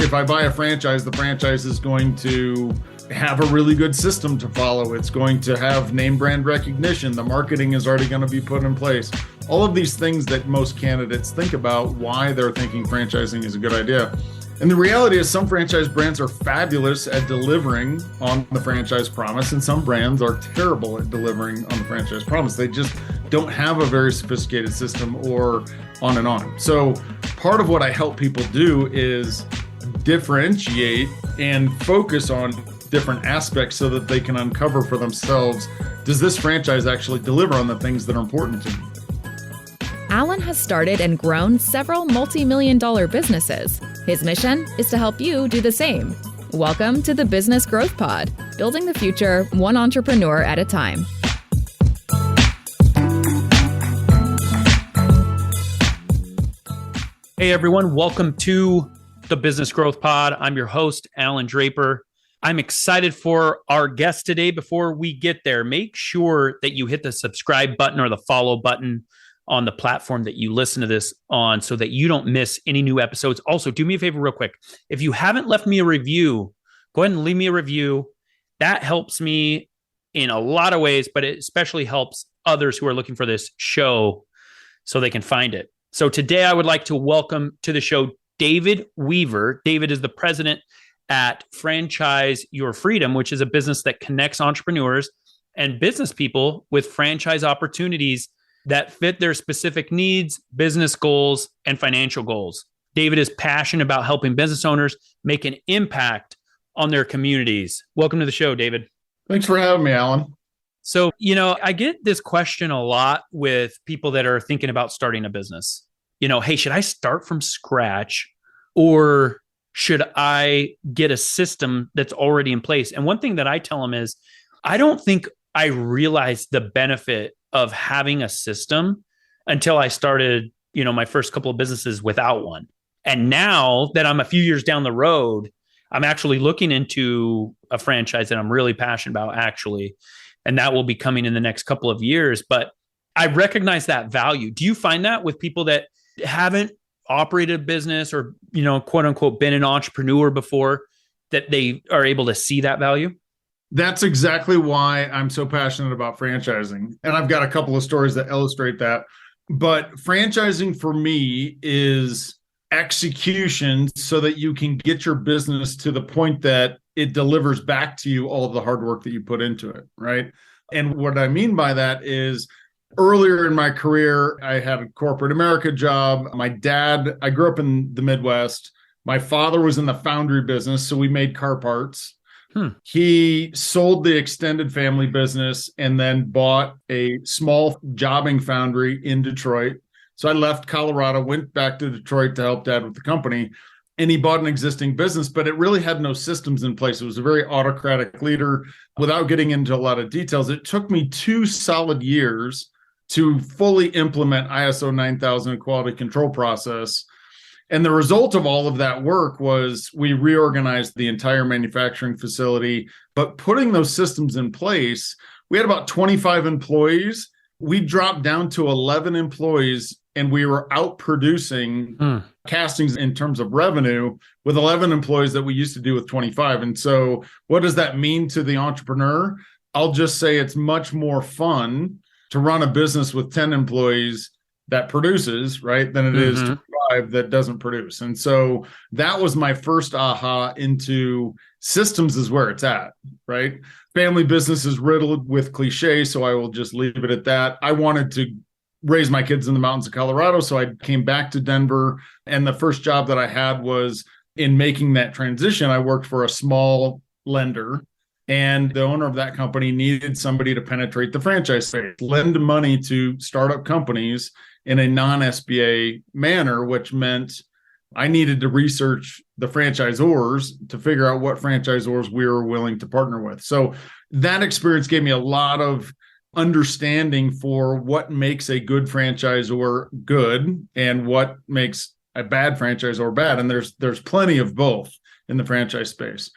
if I buy a franchise, the franchise is going to have a really good system to follow. It's going to have name brand recognition. The marketing is already going to be put in place. All of these things that most candidates think about why they're thinking franchising is a good idea. And the reality is some franchise brands are fabulous at delivering on the franchise promise, and some brands are terrible at delivering on the franchise promise. They just don't have a very sophisticated system, or on and on. So part of what I help people do is differentiate and focus on different aspects so that they can uncover for themselves, does this franchise actually deliver on the things that are important to me? Allan has started and grown several multi-million-dollar businesses. His mission is to help you do the same. Welcome to the Business Growth Pod, building the future one entrepreneur at a time. Hey everyone, welcome to the Business Growth Pod. I'm your host, Allan Draper. I'm excited for our guest today. Before we get there, make sure that you hit the subscribe button or the follow button on the platform that you listen to this on so that you don't miss any new episodes. Also, do me a favor real quick. If you haven't left me a review, go ahead and leave me a review. That helps me in a lot of ways, but it especially helps others who are looking for this show so they can find it. So today I would like to welcome to the show David Weaver. David is the president at Franchise Your Freedom, which is a business that connects entrepreneurs and business people with franchise opportunities that fit their specific needs, business goals, and financial goals. David is passionate about helping business owners make an impact on their communities. Welcome to the show, David. Thanks for having me, Allan. So, I get this question a lot with people that are thinking about starting a business. Hey, should I start from scratch or should I get a system that's already in place? And one thing that I tell them is, I don't think I realized the benefit of having a system until I started, my first couple of businesses without one. And now that I'm a few years down the road, I'm actually looking into a franchise that I'm really passionate about, actually. And that will be coming in the next couple of years. But I recognize that value. Do you find that with people that haven't operated a business or, quote unquote, been an entrepreneur before, that they are able to see that value? That's exactly why I'm so passionate about franchising. And I've got a couple of stories that illustrate that. But franchising for me is execution so that you can get your business to the point that it delivers back to you all of the hard work that you put into it, right? And what I mean by that is earlier in my career, I had a corporate America job. My dad, I grew up in the Midwest. My father was in the foundry business, so we made car parts. He sold the extended family business and then bought a small jobbing foundry in Detroit. So I left Colorado, went back to Detroit to help dad with the company, and he bought an existing business, but it really had no systems in place. It was a very autocratic leader. Without getting into a lot of details, it took me 2 solid years to fully implement ISO 9000 quality control process. And the result of all of that work was we reorganized the entire manufacturing facility, but putting those systems in place, we had about 25 employees. We dropped down to 11 employees and we were out producing castings in terms of revenue with 11 employees that we used to do with 25. And so what does that mean to the entrepreneur? I'll just say it's much more fun to run a business with 10 employees that produces, right, than it is to 5 that doesn't produce. And so that was my first aha into systems is where it's at, right? Family business is riddled with cliche, so I will just leave it at that. I wanted to raise my kids in the mountains of Colorado, so I came back to Denver. And the first job that I had was in making that transition. I worked for a small lender, and the owner of that company needed somebody to penetrate the franchise space, lend money to startup companies in a non-SBA manner, which meant I needed to research the franchisors to figure out what franchisors we were willing to partner with. So that experience gave me a lot of understanding for what makes a good franchisor good and what makes a bad franchisor bad. And there's plenty of both in the franchise space.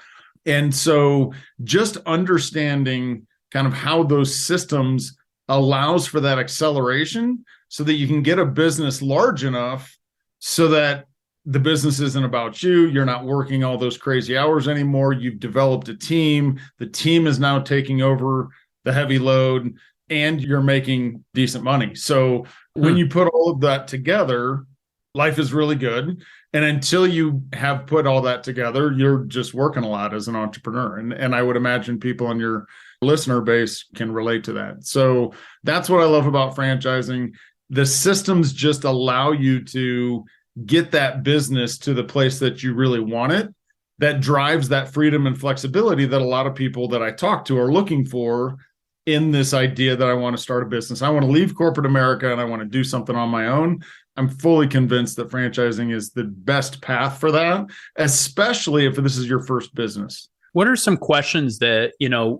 And so just understanding kind of how those systems allows for that acceleration so that you can get a business large enough so that the business isn't about you. You're not working all those crazy hours anymore. You've developed a team. The team is now taking over the heavy load and you're making decent money. So when you put all of that together, life is really good. And until you have put all that together, you're just working a lot as an entrepreneur. And I would imagine people on your listener base can relate to that. So that's what I love about franchising. The systems just allow you to get that business to the place that you really want it. That drives that freedom and flexibility that a lot of people that I talk to are looking for in this idea that I want to start a business. I want to leave corporate America and I want to do something on my own. I'm fully convinced that franchising is the best path for that, especially if this is your first business. What are some questions that,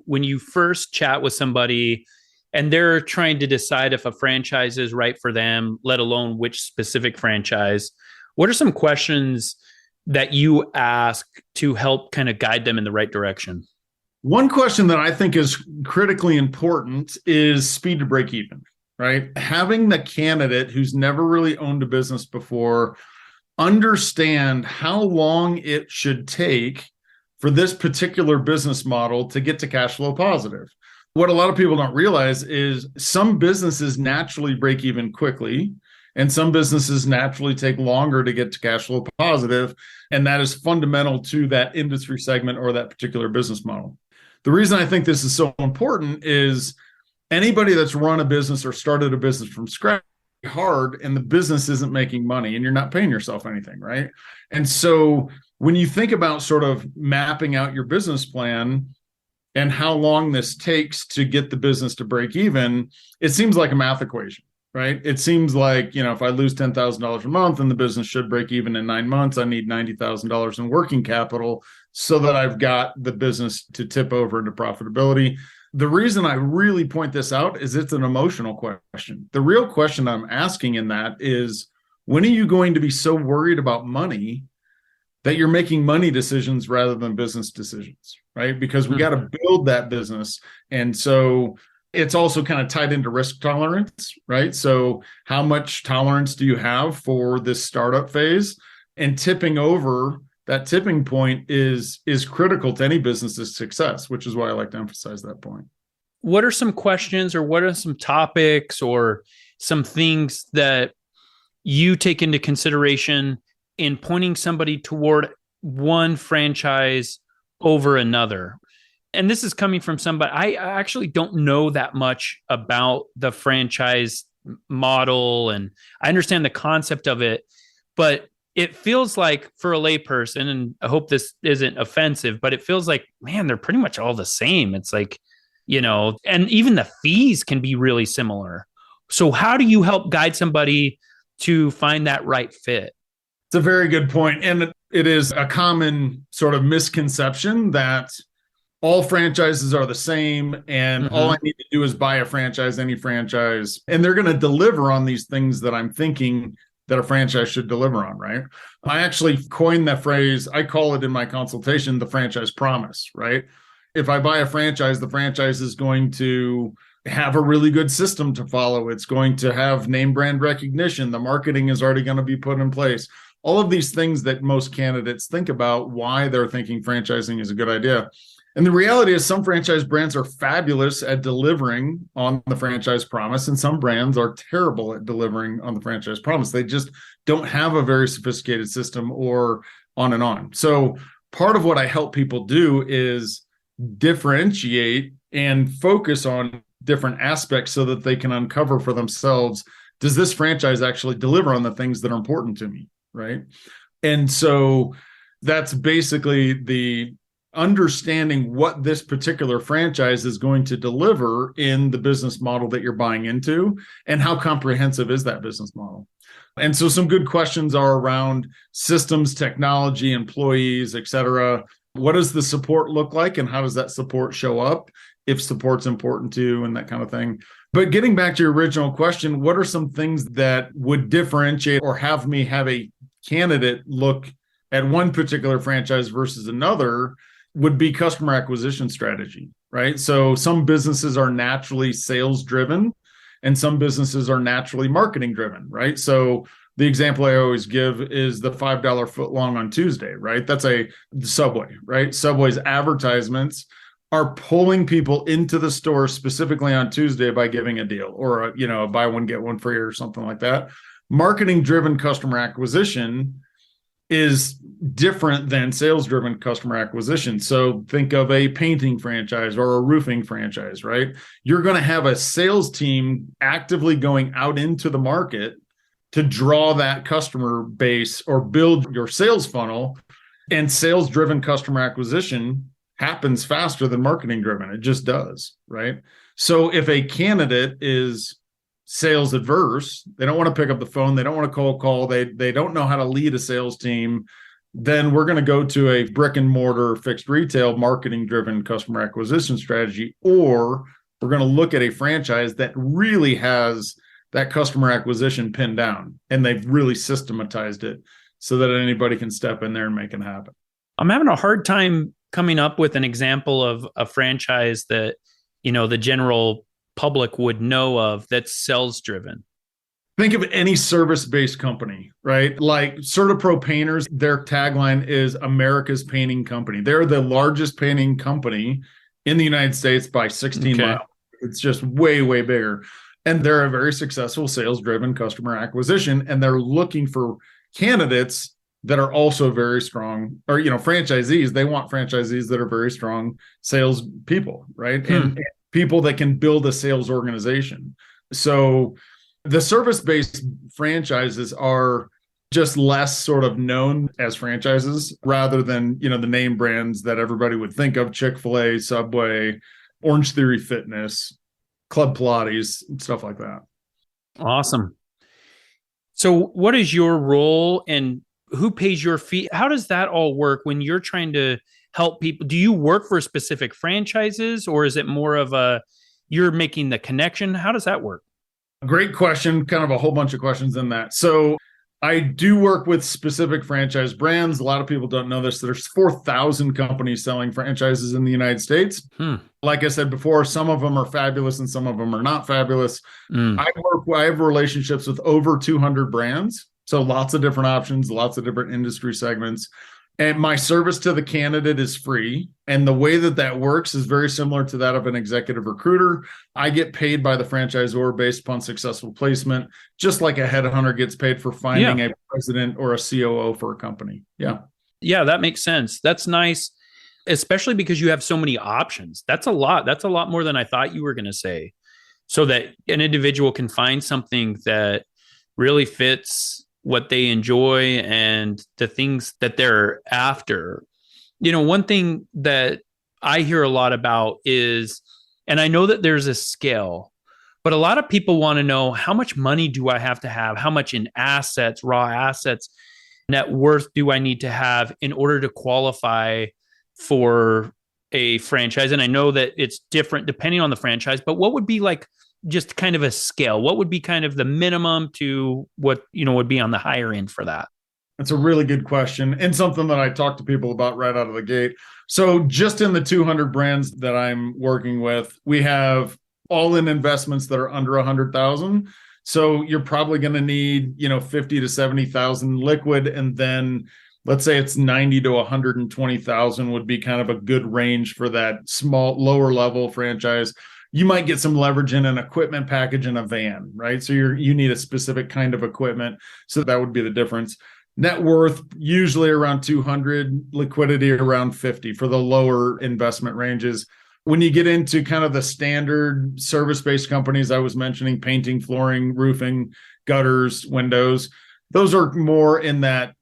when you first chat with somebody and they're trying to decide if a franchise is right for them, let alone which specific franchise, what are some questions that you ask to help kind of guide them in the right direction? One question that I think is critically important is speed to break even, right? Having the candidate who's never really owned a business before understand how long it should take for this particular business model to get to cash flow positive. What a lot of people don't realize is some businesses naturally break even quickly, and some businesses naturally take longer to get to cash flow positive. And that is fundamental to that industry segment or that particular business model. The reason I think this is so important is anybody that's run a business or started a business from scratch hard and the business isn't making money and you're not paying yourself anything, right? And so when you think about sort of mapping out your business plan and how long this takes to get the business to break even, it seems like a math equation, right? It seems like, if I lose $10,000 a month and the business should break even in 9 months, I need $90,000 in working capital so that I've got the business to tip over into profitability. The reason I really point this out is it's an emotional question. The real question I'm asking in that is, when are you going to be so worried about money that you're making money decisions rather than business decisions, right? Because we got to build that business. And so it's also kind of tied into risk tolerance, right? So how much tolerance do you have for this startup phase? And tipping over, that tipping point is critical to any business's success, which is why I like to emphasize that point. What are some questions or what are some topics or some things that you take into consideration in pointing somebody toward one franchise over another? And this is coming from somebody, I actually don't know that much about the franchise model, and I understand the concept of it, but it feels like, for a layperson, and I hope this isn't offensive, but it feels like, man, they're pretty much all the same. It's like, and even the fees can be really similar. So how do you help guide somebody to find that right fit? It's a very good point. And it is a common sort of misconception that all franchises are the same and all I need to do is buy a franchise, any franchise, and they're going to deliver on these things that I'm thinking that a franchise should deliver on, right? I actually coined that phrase. I call it in my consultation, the franchise promise, right? If I buy a franchise, the franchise is going to have a really good system to follow. It's going to have name brand recognition. The marketing is already going to be put in place. All of these things that most candidates think about why they're thinking franchising is a good idea. And the reality is some franchise brands are fabulous at delivering on the franchise promise, and some brands are terrible at delivering on the franchise promise. They just don't have a very sophisticated system, or on and on. So part of what I help people do is differentiate and focus on different aspects so that they can uncover for themselves, does this franchise actually deliver on the things that are important to me, right? And so that's basically the understanding what this particular franchise is going to deliver in the business model that you're buying into, and how comprehensive is that business model. And so some good questions are around systems, technology, employees, et cetera. What does the support look like, and how does that support show up if support's important to you, and that kind of thing. But getting back to your original question, what are some things that would differentiate or have me have a candidate look at one particular franchise versus another? Would be customer acquisition strategy, right? So some businesses are naturally sales driven and some businesses are naturally marketing driven, right? So The example I always give is the $5 foot long on Tuesday, right? That's a Subway, right? Subway's advertisements are pulling people into the store specifically on Tuesday by giving a deal or a buy one get one free or something like that. Marketing driven customer acquisition is different than sales driven customer acquisition. So think of a painting franchise or a roofing franchise, right? You're going to have a sales team actively going out into the market to draw that customer base or build your sales funnel. And sales driven customer acquisition happens faster than marketing driven. It just does, right? So if a candidate is sales adverse, they don't want to pick up the phone, they don't want to cold call, they don't know how to lead a sales team, then we're going to go to a brick and mortar fixed retail marketing driven customer acquisition strategy, or we're going to look at a franchise that really has that customer acquisition pinned down and they've really systematized it so that anybody can step in there and make it happen. I'm having a hard time coming up with an example of a franchise that, the general public would know of that's sales driven. Think of any service-based company, right? Like CertaPro Painters, their tagline is America's painting company. They're the largest painting company in the United States by 16 miles. It's just way, way bigger. And they're a very successful sales-driven customer acquisition, and they're looking for candidates that are also very strong, or franchisees. They want franchisees that are very strong sales people, right? And people that can build a sales organization. So the service-based franchises are just less sort of known as franchises rather than, the name brands that everybody would think of: Chick-fil-A, Subway, Orange Theory Fitness, Club Pilates, and stuff like that. Awesome. So what is your role and who pays your fee? How does that all work when you're trying to help people? Do you work for specific franchises, or is it more of you're making the connection? How does that work? Great question. Kind of a whole bunch of questions in that. So I do work with specific franchise brands. A lot of people don't know this. There's 4,000 companies selling franchises in the United States. Like I said before, some of them are fabulous and some of them are not fabulous. I have relationships with over 200 brands. So lots of different options, lots of different industry segments. And my service to the candidate is free. And the way that works is very similar to that of an executive recruiter. I get paid by the franchisor based upon successful placement, just like a headhunter gets paid for finding a president or a COO for a company. Yeah, that makes sense. That's nice, especially because you have so many options. That's a lot. That's a lot more than I thought you were going to say. So that an individual can find something that really fits what they enjoy and the things that they're after. One thing that I hear a lot about is, and I know that there's a scale, but a lot of people want to know, how much money do I have to have? How much in assets, raw assets, net worth do I need to have in order to qualify for a franchise? And I know that it's different depending on the franchise, but what would be like just kind of a scale? What would be kind of the minimum to what, would be on the higher end for that? That's a really good question, and something that I talk to people about right out of the gate. So just in the 200 brands that I'm working with, we have all in investments that are under 100,000. So you're probably going to need, 50 to 70,000 liquid. And then let's say it's 90 to 120,000 would be kind of a good range for that small, lower level franchise. You might get some leverage in an equipment package in a van, right? So you need a specific kind of equipment. So that would be the difference. Net worth, usually around 200, liquidity around 50 for the lower investment ranges. When you get into kind of the standard service-based companies I was mentioning, painting, flooring, roofing, gutters, windows, those are more in that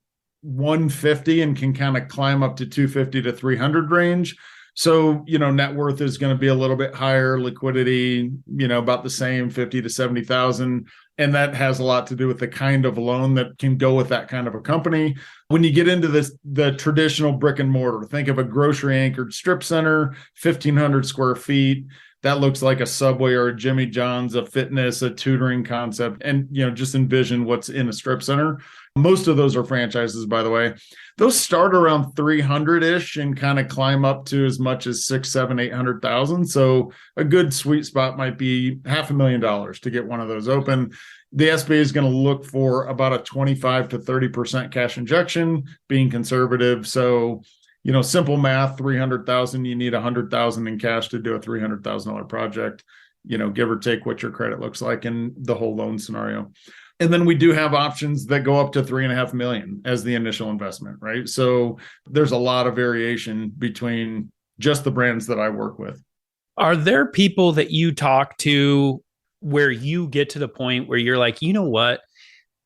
150 and can kind of climb up to 250 to 300 range. So, net worth is going to be a little bit higher, liquidity, about the same, 50 to 70,000. And that has a lot to do with the kind of loan that can go with that kind of a company. When you get into the traditional brick and mortar, think of a grocery anchored strip center, 1,500 square feet. that looks like a Subway or a Jimmy John's, a fitness, a tutoring concept, and just envision what's in a strip center. Most of those are franchises, by the way. Those start around 300-ish and kind of climb up to as much as 6, 7, 800,000. So a good sweet spot might be $500,000 to get one of those open. The SBA is going to look for about a 25 to 30% cash injection, being conservative. So, simple math, 300,000, you need 100,000 in cash to do a $300,000 project, give or take what your credit looks like in the whole loan scenario. And then we do have options that go up to 3.5 million as the initial investment, right? So there's a lot of variation between just the brands that I work with. Are there people that you talk to where you get to the point where you're like, you know what?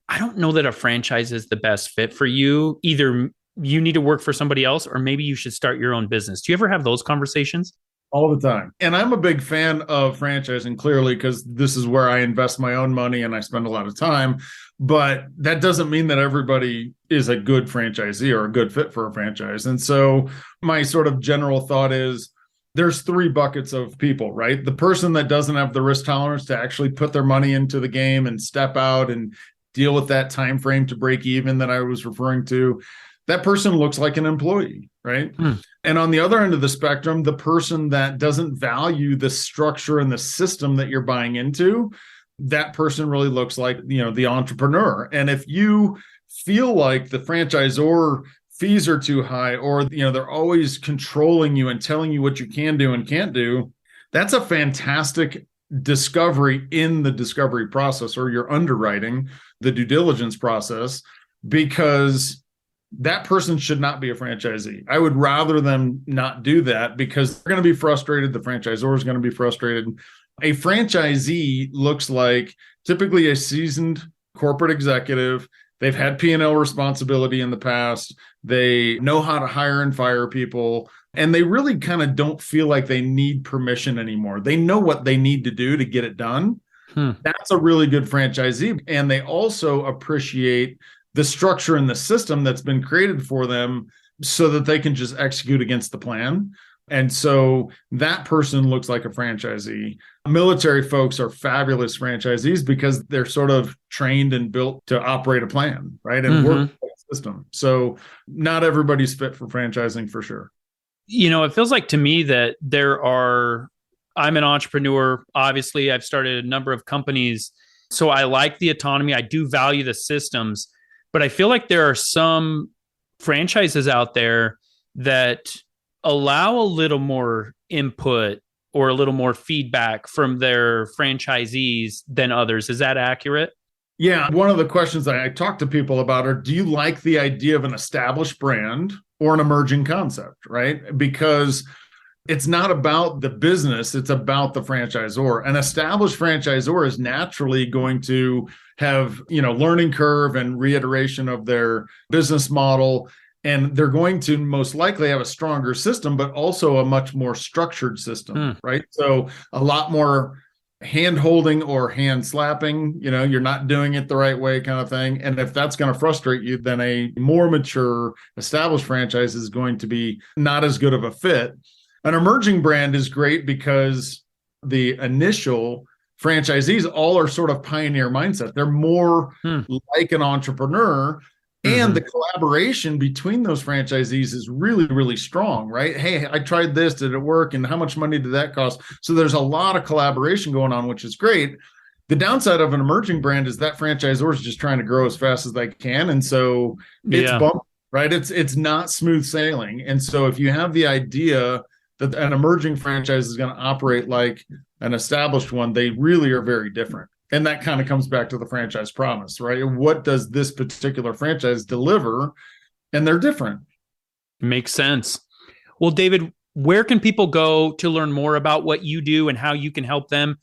I don't know that a franchise is the best fit for you. Either you need to work for somebody else, or maybe you should start your own business. Do you ever have those conversations? All the time. And I'm a big fan of franchising, clearly, because this is where I invest my own money and I spend a lot of time. But that doesn't mean that everybody is a good franchisee or a good fit for a franchise. And so my sort of general thought is there's 3 buckets of people, right? The person that doesn't have the risk tolerance to actually put their money into the game and step out and deal with that time frame to break even that I was referring to. That person looks like an employee, right? And on the other end of the spectrum, the person that doesn't value the structure and the system that you're buying into, that person really looks like, the entrepreneur. And if you feel like the franchisor fees are too high, or, they're always controlling you and telling you what you can do and can't do, that's a fantastic discovery in the discovery process, or your underwriting, the due diligence process, because that person should not be a franchisee. I would rather them not do that, because they're going to be frustrated. The franchisor is going to be frustrated. A franchisee looks like typically a seasoned corporate executive. They've had P&L responsibility in the past. They know how to hire and fire people. And they really kind of don't feel like they need permission anymore. They know what they need to do to get it done. That's a really good franchisee. And they also appreciate the structure and the system that's been created for them so that they can just execute against the plan. And so that person looks like a franchisee. Military folks are fabulous franchisees because they're sort of trained and built to operate a plan, right? And work with the system. So not everybody's fit for franchising, for sure. It feels like to me that I'm an entrepreneur. Obviously, I've started a number of companies. So I like the autonomy. I do value the systems. But I feel like there are some franchises out there that allow a little more input or a little more feedback from their franchisees than others. Is that accurate? Yeah. One of the questions I talk to people about are, do you like the idea of an established brand or an emerging concept, right? Because it's not about the business, it's about the franchisor. An established franchisor is naturally going to have, learning curve and reiteration of their business model. And they're going to most likely have a stronger system, but also a much more structured system, right? So a lot more hand holding or hand slapping, you're not doing it the right way kind of thing. And if that's going to frustrate you, then a more mature established franchise is going to be not as good of a fit. An emerging brand is great because the initial franchisees all are sort of pioneer mindset. They're more like an entrepreneur, and the collaboration between those franchisees is really, really strong, right? Hey, I tried this. Did it work? And how much money did that cost? So there's a lot of collaboration going on, which is great. The downside of an emerging brand is that franchisor is just trying to grow as fast as they can. And so it's bumpy, right? It's not smooth sailing. And so if you have the idea that an emerging franchise is going to operate like an established one, they really are very different. And that kind of comes back to the franchise promise, right? What does this particular franchise deliver? And they're different. Makes sense. Well, David, where can people go to learn more about what you do and how you can help them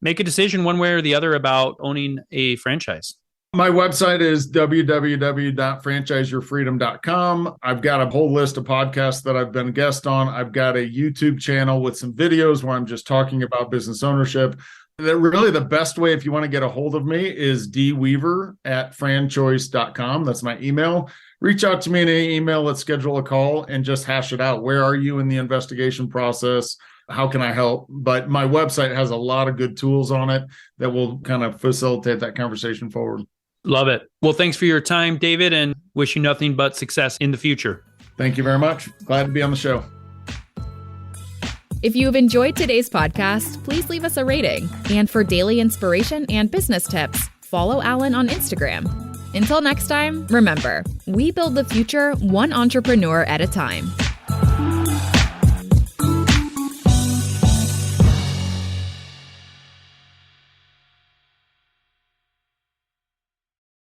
make a decision one way or the other about owning a franchise? My website is www.franchiseyourfreedom.com. I've got a whole list of podcasts that I've been a guest on. I've got a YouTube channel with some videos where I'm just talking about business ownership. Really the best way, if you want to get a hold of me, is dweaver@franchoice.com. That's my email. Reach out to me in an email. Let's schedule a call and just hash it out. Where are you in the investigation process? how can I help? But my website has a lot of good tools on it that will kind of facilitate that conversation forward. Love it. Well, thanks for your time, David, and wish you nothing but success in the future. Thank you very much. Glad to be on the show. If you've enjoyed today's podcast, please leave us a rating. And for daily inspiration and business tips, follow Allan on Instagram. Until next time, remember, we build the future one entrepreneur at a time.